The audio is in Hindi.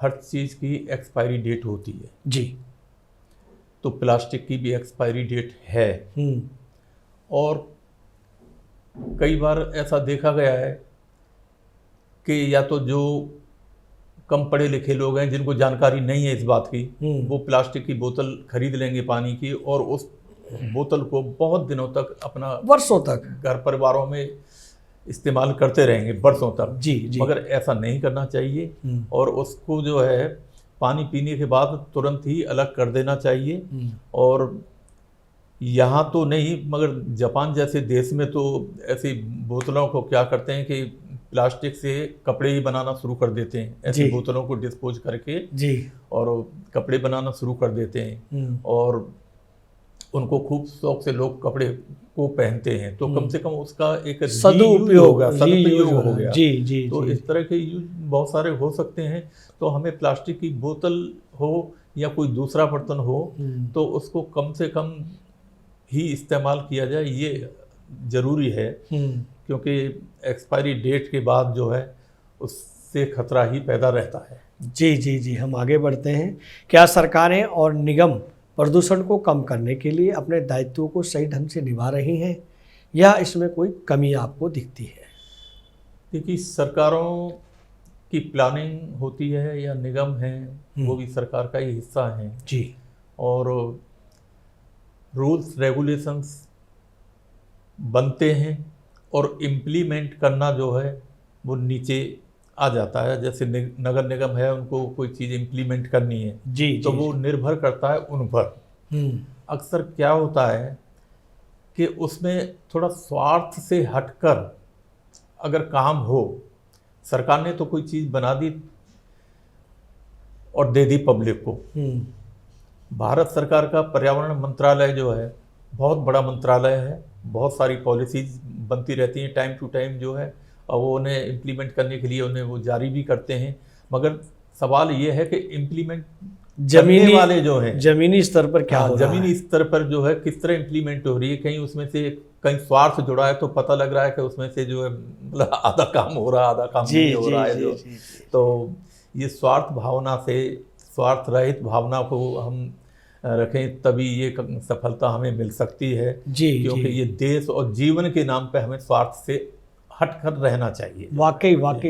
हर चीज़ की एक्सपायरी डेट होती है जी। तो प्लास्टिक की भी एक्सपायरी डेट है। और कई बार ऐसा देखा गया है कि या तो जो कम पढ़े लिखे लोग हैं जिनको जानकारी नहीं है इस बात की, वो प्लास्टिक की बोतल खरीद लेंगे पानी की और उस बोतल को बहुत दिनों तक अपना वर्षों तक घर परिवारों में इस्तेमाल करते रहेंगे, वर्षों तक। जी जी। मगर ऐसा नहीं करना चाहिए और उसको जो है पानी पीने के बाद तुरंत ही अलग कर देना चाहिए। और यहाँ तो नहीं मगर जापान जैसे देश में तो ऐसी बोतलों को क्या करते हैं कि प्लास्टिक से कपड़े ही बनाना शुरू कर देते हैं, ऐसी बोतलों को डिस्पोज करके जी, और कपड़े बनाना शुरू कर देते हैं और उनको खूब शौक से लोग कपड़े को पहनते हैं। तो कम से कम उसका एक सदुपयोग हो गया। जी जी। तो इस तरह के यूज बहुत सारे हो सकते हैं। तो हमें प्लास्टिक की बोतल हो या कोई दूसरा बर्तन हो तो उसको कम से कम ही इस्तेमाल किया जाए, ये ज़रूरी है क्योंकि एक्सपायरी डेट के बाद जो है उससे खतरा ही पैदा रहता है। जी जी जी। हम आगे बढ़ते हैं। क्या सरकारें और निगम प्रदूषण को कम करने के लिए अपने दायित्वों को सही ढंग से निभा रही हैं या इसमें कोई कमी आपको दिखती है? देखिए, सरकारों की प्लानिंग होती है या निगम है, वो भी सरकार का ही हिस्सा है जी। और रूल्स रेगुलेशंस बनते हैं और इम्प्लीमेंट करना जो है वो नीचे आ जाता है। जैसे नगर निगम है, उनको कोई चीज़ इम्प्लीमेंट करनी है जी तो जी, वो निर्भर करता है उन पर। अक्सर क्या होता है कि उसमें थोड़ा स्वार्थ से हटकर अगर काम हो, सरकार ने तो कोई चीज़ बना दी और दे दी पब्लिक को। भारत सरकार का पर्यावरण मंत्रालय जो है बहुत बड़ा मंत्रालय है, बहुत सारी पॉलिसीज बनती रहती हैं टाइम टू टाइम जो है, और वो उन्हें इम्प्लीमेंट करने के लिए उन्हें वो जारी भी करते हैं। मगर सवाल ये है कि इम्प्लीमेंट जमीनी वाले जो हैं जमीनी स्तर पर क्या हो रहा है, जमीनी स्तर पर जो है किस तरह इम्प्लीमेंट हो रही है। कहीं उसमें से कहीं स्वार्थ जुड़ा है तो पता लग रहा है कि उसमें से जो है मतलब आधा काम हो रहा है आधा काम नहीं हो रहा है जो। तो ये स्वार्थ भावना से, स्वार्थ रहित भावना को हम रखें तभी ये सफलता हमें मिल सकती है। क्योंकि ये देश और जीवन के नाम पे हमें स्वार्थ से हटकर रहना चाहिए। वाकई वाकई